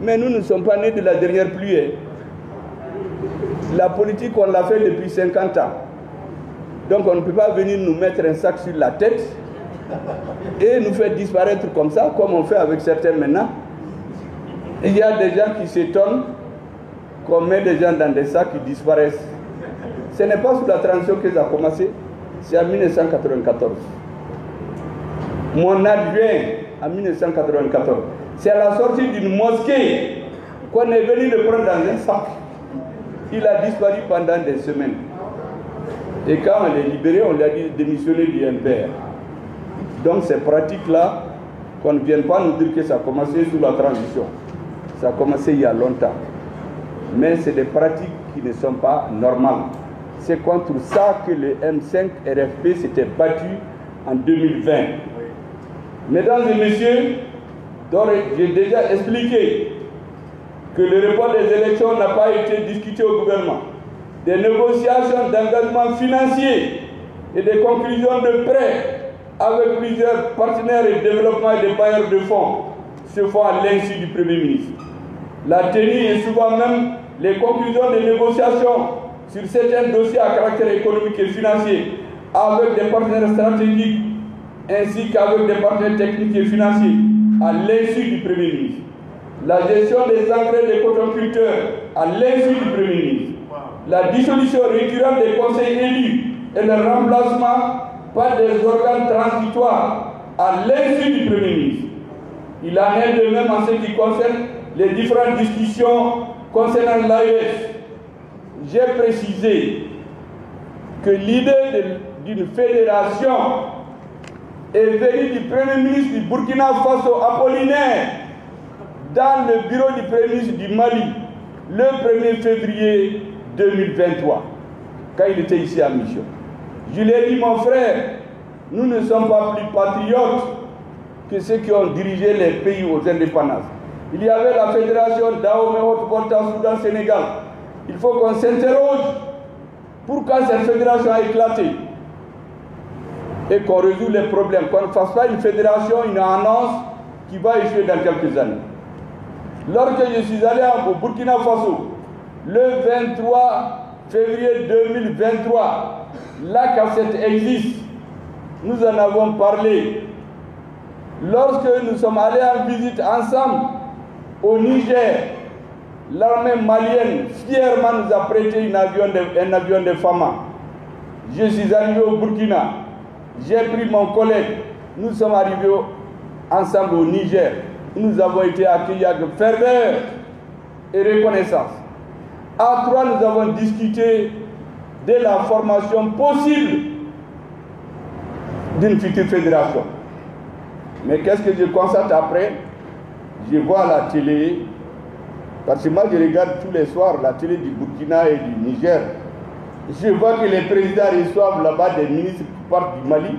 Mais nous ne sommes pas nés de la dernière pluie. Hein. La politique, on l'a fait depuis 50 ans. Donc on ne peut pas venir nous mettre un sac sur la tête et nous faire disparaître comme ça, comme on fait avec certains maintenant. Il y a des gens qui s'étonnent qu'on met des gens dans des sacs qui disparaissent. Ce n'est pas sous la transition que ça a commencé, c'est en 1994. Mon adjoint, en 1994, c'est à la sortie d'une mosquée qu'on est venu le prendre dans un sac. Il a disparu pendant des semaines. Et quand on l'a libéré, on lui a dit de démissionner du MPR. Donc ces pratiques-là, qu'on ne vienne pas nous dire que ça a commencé sous la transition. Ça a commencé il y a longtemps. Mais c'est des pratiques qui ne sont pas normales. C'est contre ça que le M5 RFP s'était battu en 2020. Mesdames et messieurs, j'ai déjà expliqué que le report des élections n'a pas été discuté au gouvernement. Des négociations d'engagement financier et des conclusions de prêts avec plusieurs partenaires de développement et des bailleurs de fonds se font à l'insu du Premier ministre. La tenue et souvent même les conclusions des négociations sur certains dossiers à caractère économique et financier avec des partenaires stratégiques ainsi qu'avec des partenaires techniques et financiers à l'insu du Premier ministre. La gestion des engrais des cotonculteurs à l'insu du Premier ministre. La dissolution récurrente des conseils élus et le remplacement par des organes transitoires à l'insu du Premier ministre. Il en est de même en ce qui concerne les différentes discussions concernant l'AES. J'ai précisé que l'idée d'une fédération est venue du Premier ministre du Burkina Faso, Apollinaire, dans le bureau du Premier ministre du Mali, le 1er février 2023, quand il était ici à mission. Je lui ai dit, mon frère, nous ne sommes pas plus patriotes que ceux qui ont dirigé les pays aux indépendances. Il y avait la fédération Dahomey, Haute-Volta, Soudan, Sénégal. Il faut qu'on s'interroge pourquoi cette fédération a éclaté et qu'on résout les problèmes. Qu'on ne fasse pas une fédération, une annonce qui va échouer dans quelques années. Lorsque je suis allé au Burkina Faso, le 23 février 2023, la cassette existe. Nous en avons parlé. Lorsque nous sommes allés en visite ensemble au Niger, l'armée malienne fièrement nous a prêté un avion de Fama. Je suis arrivé au Burkina, j'ai pris mon collègue, nous sommes arrivés ensemble au Niger. Nous avons été accueillis avec ferveur et reconnaissance. À trois, nous avons discuté de la formation possible d'une future fédération. Mais qu'est-ce que je constate après? Je vois la télé, parce que moi je regarde tous les soirs la télé du Burkina et du Niger. Je vois que les présidents reçoivent là-bas des ministres qui partent du Mali.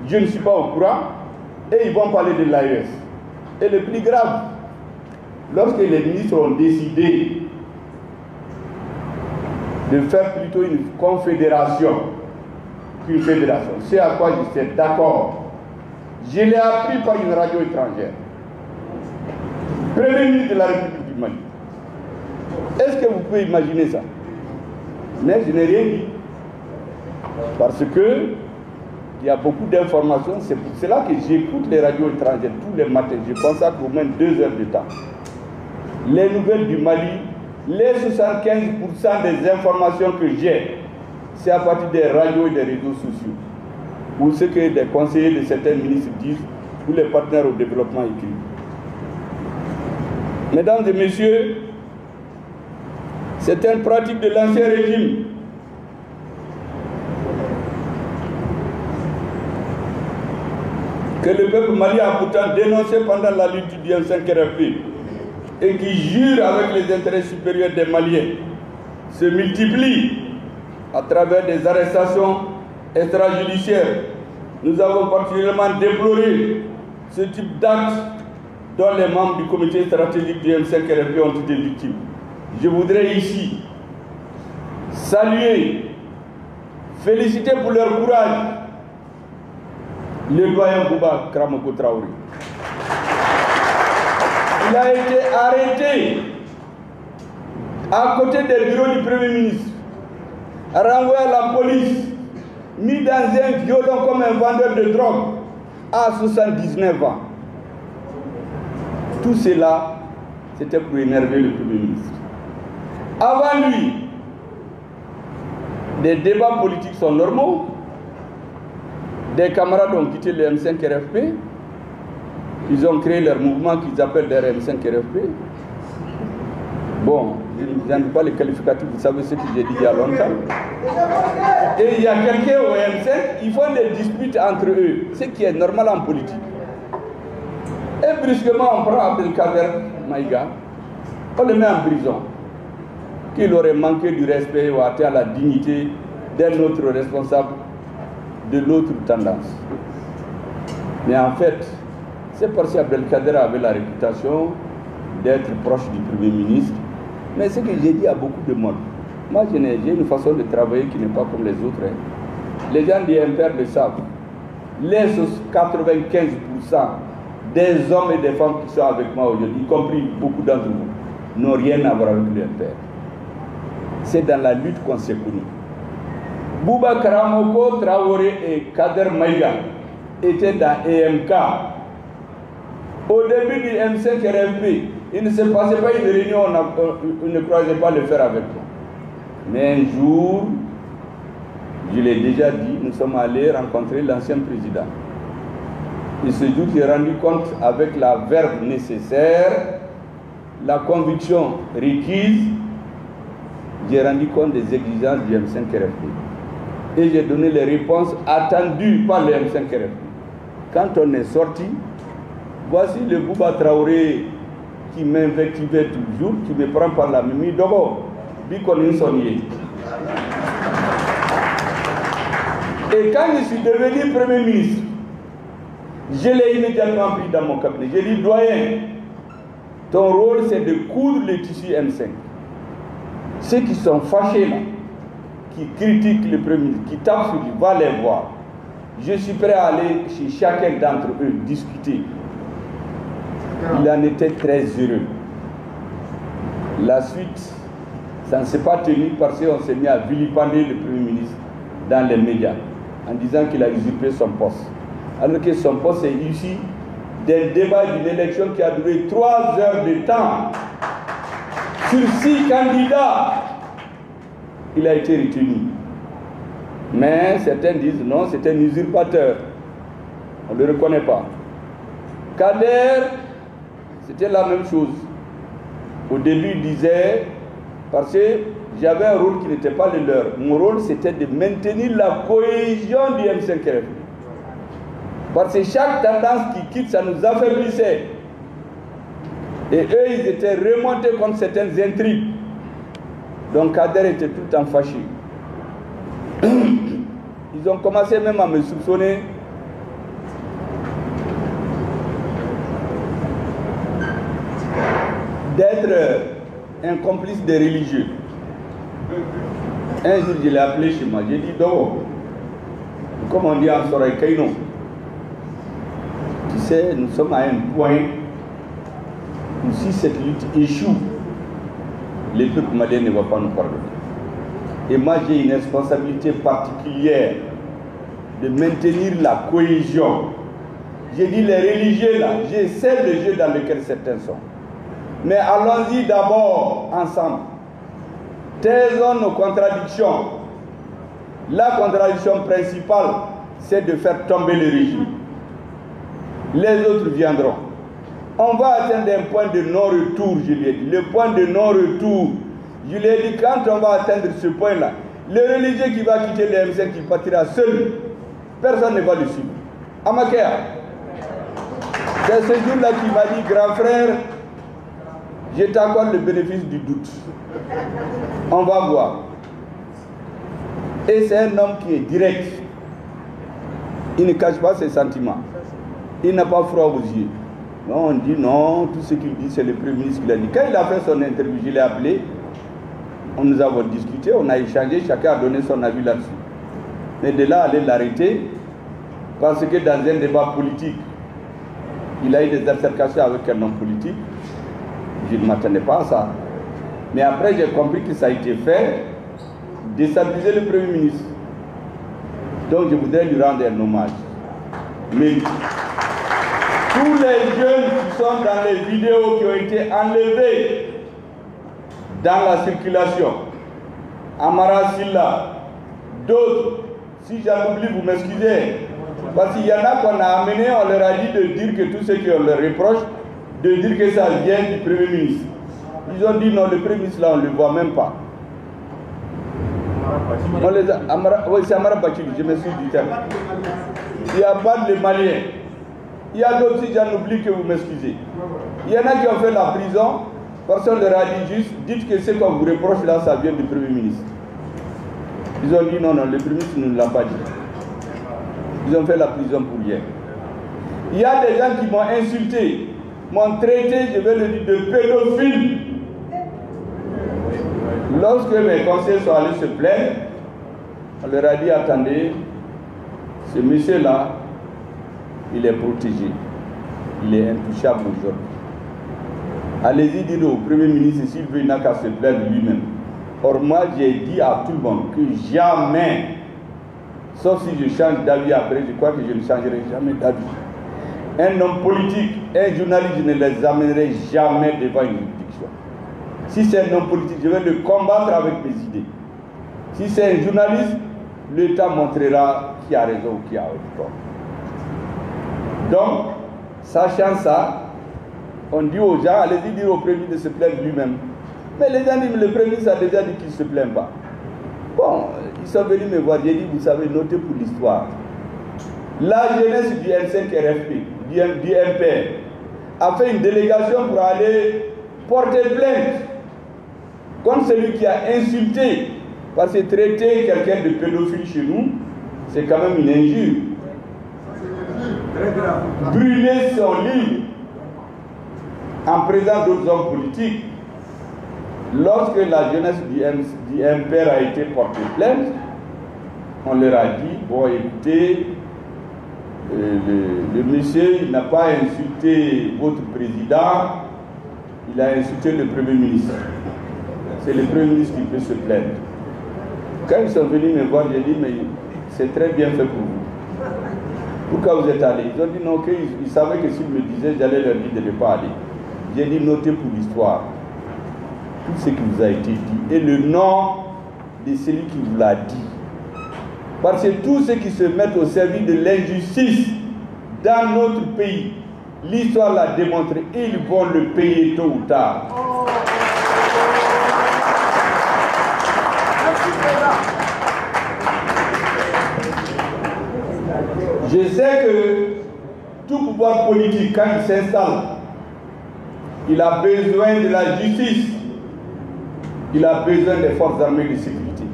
Je ne suis pas au courant. Et ils vont parler de l'AES. Et le plus grave, lorsque les ministres ont décidé de faire plutôt une confédération qu'une fédération, c'est à quoi j'étais d'accord. Je l'ai appris par une radio étrangère. Premier ministre de la République du Mali. Est-ce que vous pouvez imaginer ça? Mais je n'ai rien dit. Parce que il y a beaucoup d'informations. C'est pour cela que j'écoute les radios étrangères tous les matins. Je consacre au moins 2 heures de temps. Les nouvelles du Mali, les 75% des informations que j'ai, c'est à partir des radios et des réseaux sociaux. Ou ce que des conseillers de certains ministres disent, ou les partenaires au développement écrits. Mesdames et messieurs, c'est une pratique de l'ancien régime. Que le peuple malien a pourtant dénoncé pendant la lutte du M5 RFP et qui jure avec les intérêts supérieurs des Maliens se multiplient à travers des arrestations extrajudiciaires. Nous avons particulièrement déploré ce type d'actes dont les membres du comité stratégique du M5 RFP ont été victimes. Je voudrais ici saluer, féliciter pour leur courage le doyen Bouba Kramoko Traoré. Il a été arrêté à côté des bureaux du Premier ministre, renvoyé à la police, mis dans un violon comme un vendeur de drogue à 79 ans. Tout cela, c'était pour énerver le Premier ministre. Avant lui, des débats politiques sont normaux. Des camarades ont quitté le M5 RFP. Ils ont créé leur mouvement qu'ils appellent leur M5 RFP. Bon, je n'aime pas les qualificatifs, vous savez ce que j'ai dit il y a longtemps. Et il y a quelqu'un au M5, ils font des disputes entre eux, ce qui est normal en politique. Et brusquement, on prend Abdelkader Maïga, on le met en prison. Qu'il aurait manqué du respect ou atteint à la dignité d'un autre responsable de l'autre tendance. Mais en fait, c'est parce qu'Abdelkader avait la réputation d'être proche du Premier ministre. Mais ce que j'ai dit à beaucoup de monde, moi j'ai une façon de travailler qui n'est pas comme les autres. Hein. Les gens du MPR le savent. Les 95% des hommes et des femmes qui sont avec moi aujourd'hui, y compris beaucoup d'entre vous, n'ont rien à voir avec le MPR. C'est dans la lutte qu'on s'est connus. Bouba Karamoko, Traoré et Kader Maïga étaient dans EMK. Au début du M5 RFP, il ne se passait pas une réunion, on ne croisait pas le faire avec moi. Mais un jour, je l'ai déjà dit, nous sommes allés rencontrer l'ancien président. Et ce jour, j'ai rendu compte avec la verve nécessaire, la conviction requise, j'ai rendu compte des exigences du M5 RFP. Et j'ai donné les réponses attendues par le M5 RFP. Quand on est sorti, voici le Bouba Traoré qui m'invectivait toujours, qui me prend par la mimi d'abord, Bikonin Sonnier. Et quand je suis devenu Premier ministre, je l'ai immédiatement pris dans mon cabinet. J'ai dit, doyen, ton rôle c'est de coudre le tissu M5. Ceux qui sont fâchés là, qui critiquent le Premier ministre, qui tapent sur lui, va les voir. Je suis prêt à aller chez chacun d'entre eux discuter. Il en était très heureux. La suite, ça ne s'est pas tenu parce qu'on s'est mis à vilipender le Premier ministre dans les médias en disant qu'il a usurpé son poste. Alors que son poste est issu d'un débat d'une élection qui a duré 3 heures de temps. Sur 6 candidats, il a été retenu. Mais certains disent non, c'est un usurpateur. On ne le reconnaît pas. Kader, c'était la même chose. Au début, il disait, parce que j'avais un rôle qui n'était pas le leur. Mon rôle, c'était de maintenir la cohésion du M5 RFP. Parce que chaque tendance qui quitte, ça nous affaiblissait. Et eux, ils étaient remontés contre certaines intrigues. Donc Kader était tout le temps fâché. Ils ont commencé même à me soupçonner d'être un complice des religieux. Un jour, je l'ai appelé chez moi. J'ai dit, Dogo, comme on dit en Soraï Kaino, tu sais, nous sommes à un point où si cette lutte échoue, le peuple malien ne va pas nous pardonner. Et moi, j'ai une responsabilité particulière de maintenir la cohésion. J'ai dit, les religieux là, je sais le jeu dans lequel certains sont. Mais allons-y d'abord ensemble. Taisons nos contradictions. La contradiction principale, c'est de faire tomber le régime. Les autres viendront. On va atteindre un point de non-retour, je lui ai dit. Le point de non-retour. Je lui ai dit, quand on va atteindre ce point-là, le religieux qui va quitter le M5, qui partira seul, personne ne va le suivre. Amakea, c'est ce jour-là qu'il m'a dit, grand frère, je t'accorde le bénéfice du doute. On va voir. Et c'est un homme qui est direct. Il ne cache pas ses sentiments. Il n'a pas froid aux yeux. On dit non, tout ce qu'il dit, c'est le Premier ministre qui l'a dit. Quand il a fait son interview, je l'ai appelé. Nous avons discuté, on a échangé, chacun a donné son avis là-dessus. Mais de là, aller l'arrêter, parce que dans un débat politique, il a eu des altercations avec un homme politique, je ne m'attendais pas à ça. Mais après, j'ai compris que ça a été fait, déstabiliser le Premier ministre. Donc, je voudrais lui rendre un hommage. Mais tous les jeunes qui sont dans les vidéos qui ont été enlevés dans la circulation, Amara Silla, d'autres, si j'en oublie, vous m'excusez, parce qu'il y en a qu'on a amené, on leur a dit de dire que tout ce qu'on leur reproche, de dire que ça vient du Premier ministre. Ils ont dit non, le Premier ministre là, on ne le voit même pas. On les a, oui, c'est Amara Bachili, je me suis dit. Il y a pas de Maliens. Il y a d'autres, si j'en oublie, que vous m'excusez. Il y en a qui ont fait la prison, personne leur a dit juste, dites que ce qu'on vous reproche là, ça vient du Premier ministre. Ils ont dit non, non, le Premier ministre ne l'a pas dit. Ils ont fait la prison pour rien. Il y a des gens qui m'ont insulté, m'ont traité, je vais le dire, de pédophile. Lorsque mes conseillers sont allés se plaindre, on leur a dit, attendez, ce monsieur-là, il est protégé. Il est intouchable aujourd'hui. Allez-y dire au Premier ministre s'il veut, il n'a qu'à se plaindre lui-même. Or, moi, j'ai dit à tout le monde que jamais, sauf si je change d'avis après, je crois que je ne changerai jamais d'avis. Un homme politique, un journaliste, je ne les amènerai jamais devant une juridiction. Si c'est un homme politique, je vais le combattre avec mes idées. Si c'est un journaliste, l'État montrera qui a raison ou qui a tort. Donc, sachant ça, on dit aux gens, allez-y dire au Premier ministre de se plaindre lui-même. Mais les gens disent, le Premier ministre a déjà dit qu'il ne se plaint pas. Bon, ils sont venus me voir, j'ai dit, vous savez, notez pour l'histoire. La jeunesse du M5RFP, du MPR, a fait une délégation pour aller porter plainte contre celui qui a insulté, parce que traiter quelqu'un de pédophile chez nous, c'est quand même une injure. Brûler son livre en présence d'autres hommes politiques. Lorsque la jeunesse du MPR a été portée plainte, on leur a dit, bon écoutez, le monsieur n'a pas insulté votre président, il a insulté le Premier ministre. C'est le Premier ministre qui peut se plaindre. Quand ils sont venus me voir, j'ai dit, mais c'est très bien fait pour vous. Pourquoi vous êtes allés? Ils ont dit non, qu'ils savaient que s'ils me disaient, j'allais leur dire de ne pas aller. J'ai dit, notez pour l'histoire tout ce qui vous a été dit et le nom de celui qui vous l'a dit. Parce que tous ceux qui se mettent au service de l'injustice dans notre pays, l'histoire l'a démontré, ils vont le payer tôt ou tard. Je sais que tout pouvoir politique, quand il s'installe, il a besoin de la justice, il a besoin des forces armées de sécurité.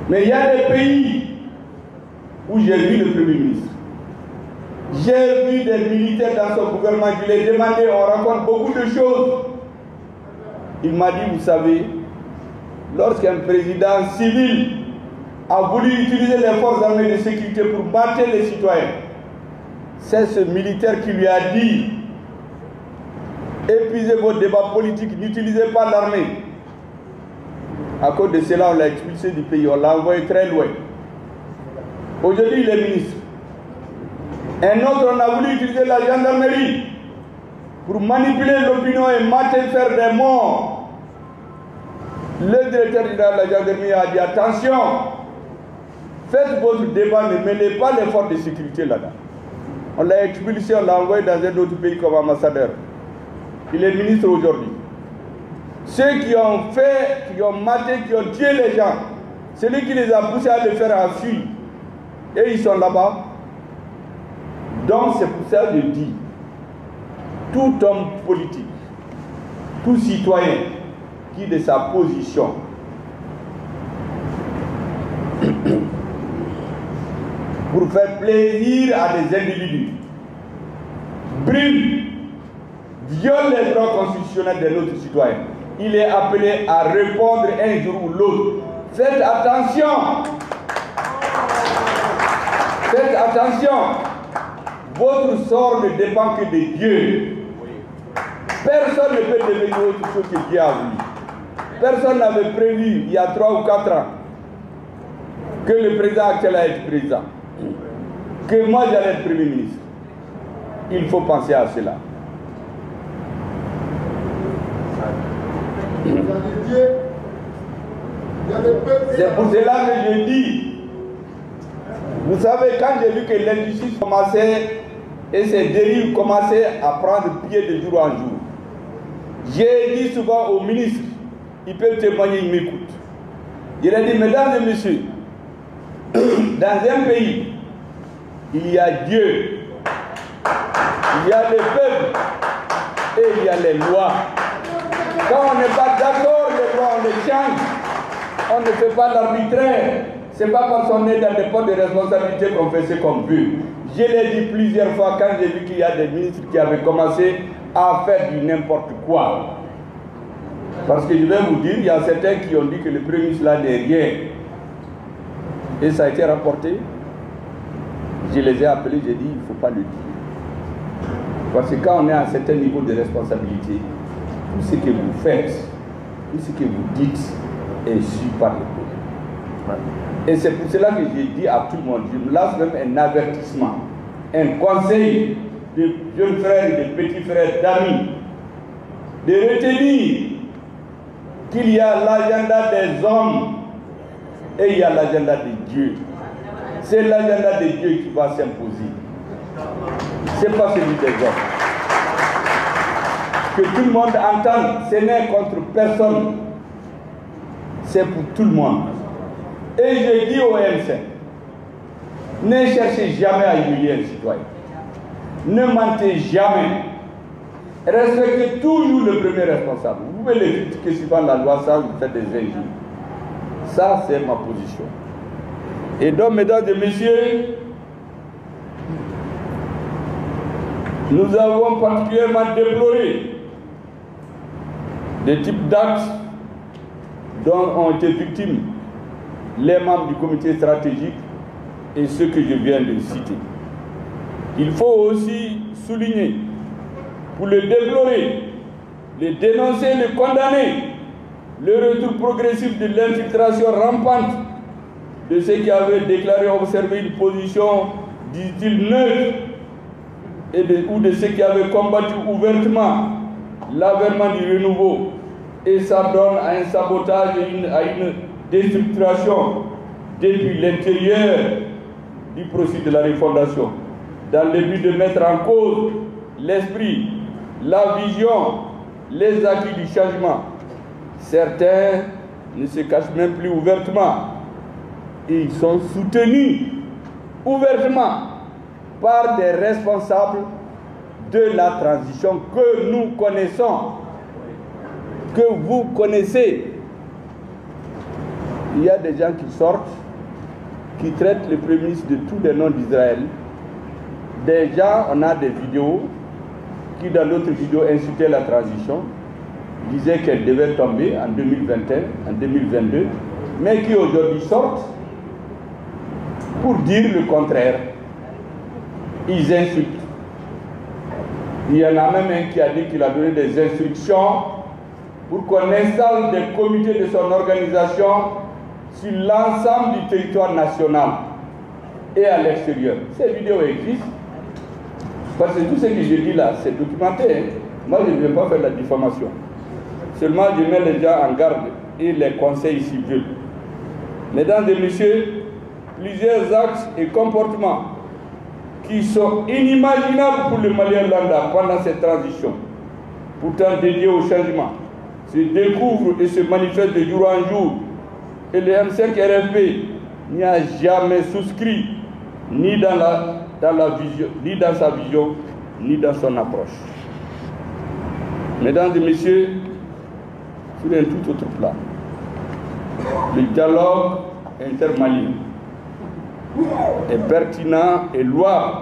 Mais il y a des pays où j'ai vu le Premier ministre. J'ai vu des militaires dans son gouvernement, je lui ai demandé, on raconte beaucoup de choses. Il m'a dit, vous savez, lorsqu'un président civil a voulu utiliser les forces armées de sécurité pour battre les citoyens, c'est ce militaire qui lui a dit, épuisez vos débats politiques, n'utilisez pas l'armée. À cause de cela, on l'a expulsé du pays, on l'a envoyé très loin. Aujourd'hui, il est ministre. Un autre, on a voulu utiliser la gendarmerie pour manipuler l'opinion et mater, faire des morts. Le directeur général de la gendarmerie a dit attention, faites votre débat, ne mêlez pas les forces de sécurité là-dedans. On l'a expulsé, on l'a envoyé dans un autre pays comme ambassadeur. Il est ministre aujourd'hui. Ceux qui ont fait, qui ont maté, qui ont tué les gens, c'est lui qui les a poussés à le faire enfuir. Et ils sont là-bas. Donc c'est pour ça que je dis, tout homme politique, tout citoyen qui de sa position pour faire plaisir à des individus, brûle, viole les droits constitutionnels de notre citoyen, il est appelé à répondre un jour ou l'autre. Faites attention. Faites attention. Votre sort ne dépend que de Dieu. Personne ne peut devenir autre chose que Dieu a voulu. Personne n'avait prévu, il y a 3 ou 4 ans, que le président actuel allait être président. Que moi j'allais être Premier ministre. Il faut penser à cela. C'est pour cela que je dis, vous savez, quand j'ai vu que l'injustice commençait et ces dérives commençaient à prendre pied de jour en jour, j'ai dit souvent aux ministres, ils peuvent témoigner, ils m'écoutent. Il a dit, mesdames et messieurs, dans un pays, il y a Dieu, il y a le peuple et il y a les lois. Quand on n'est pas d'accord, les lois, on les change. On ne fait pas l'arbitraire. Ce n'est pas parce qu'on est dans des postes de responsabilité qu'on fait ce qu'on veut. Je l'ai dit plusieurs fois quand j'ai vu qu'il y a des ministres qui avaient commencé à faire du n'importe quoi. Parce que je vais vous dire, il y a certains qui ont dit que le Premier ministre là n'est rien. Et ça a été rapporté. Je les ai appelés, j'ai dit, il ne faut pas le dire. Parce que quand on est à un certain niveau de responsabilité, tout ce que vous faites, tout ce que vous dites est su par le peuple. Et c'est pour cela que j'ai dit à tout le monde, je me lance même un avertissement, un conseil de jeunes frères, de petits frères, d'amis, de retenir qu'il y a l'agenda des hommes et il y a l'agenda de Dieu. C'est l'agenda de Dieu qui va s'imposer. Ce n'est pas celui des hommes. Que tout le monde entende, ce n'est contre personne. C'est pour tout le monde. Et je dis au M5, ne cherchez jamais à humilier un citoyen. Ne mentez jamais. Respectez toujours le premier responsable. Vous pouvez le critiquer suivant la loi sans vous faire des injures. Ça, c'est ma position. Et donc, mesdames et messieurs, nous avons particulièrement déploré des types d'actes dont ont été victimes les membres du comité stratégique et ceux que je viens de citer. Il faut aussi souligner, pour le déplorer, le dénoncer, le condamner, le retour progressif de l'infiltration rampante de ceux qui avaient déclaré observer une position, disent-ils, neutre, ou de ceux qui avaient combattu ouvertement l'avènement du renouveau, et ça donne à un sabotage et à une déstructuration depuis l'intérieur du processus de la refondation, dans le but de mettre en cause l'esprit, la vision, les acquis du changement. Certains ne se cachent même plus ouvertement. Ils sont soutenus ouvertement par des responsables de la transition que nous connaissons, que vous connaissez. Il y a des gens qui sortent, qui traitent le Premier ministre de tous les noms d'Israël. Déjà, on a des vidéos qui, dans d'autres vidéos, insultaient la transition, disaient qu'elle devait tomber en 2021, en 2022, mais qui aujourd'hui sortent pour dire le contraire. Ils insultent. Il y en a même un qui a dit qu'il a donné des instructions pour qu'on installe des comités de son organisation sur l'ensemble du territoire national et à l'extérieur. Ces vidéos existent. Parce que tout ce que je dis là, c'est documenté. Hein. Moi, je ne vais pas faire la diffamation. Seulement, je mets les gens en garde et les conseils s'ils veulent. Mesdames et messieurs, plusieurs actes et comportements qui sont inimaginables pour le Malien lambda pendant cette transition, pourtant dédiés au changement, se découvrent et se manifestent de jour en jour. Et le M5 RFP n'y a jamais souscrit, ni dans vision, ni dans sa vision, ni dans son approche. Mesdames et messieurs, sur un tout autre plan, le dialogue intermalien est pertinent et louable.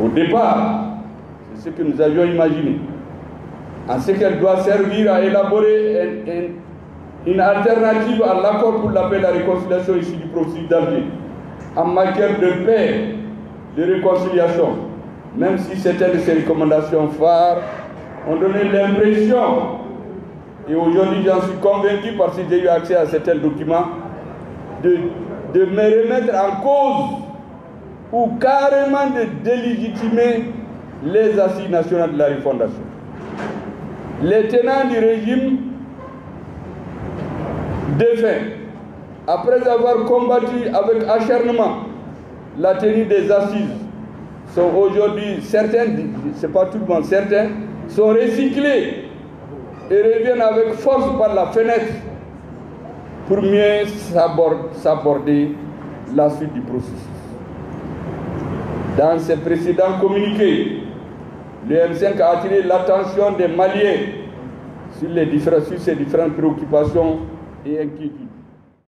Au départ, c'est ce que nous avions imaginé, en ce qu'elle doit servir à élaborer une alternative à l'accord pour la paix et la réconciliation ici du processus d'Alger, en matière de paix, de réconciliation, même si certaines de ces recommandations phares ont donné l'impression Et aujourd'hui, j'en suis convaincu, parce que j'ai eu accès à certains documents, de me remettre en cause ou carrément de délégitimer les assises nationales de la refondation. Les tenants du régime défunt, après avoir combattu avec acharnement la tenue des assises, sont aujourd'hui, certains, c'est pas tout le monde, certains, sont recyclés et reviennent avec force par la fenêtre pour mieux s'aborder la suite du processus. Dans ses précédents communiqués, le M5 a attiré l'attention des Maliens sur ces différentes préoccupations et inquiétudes.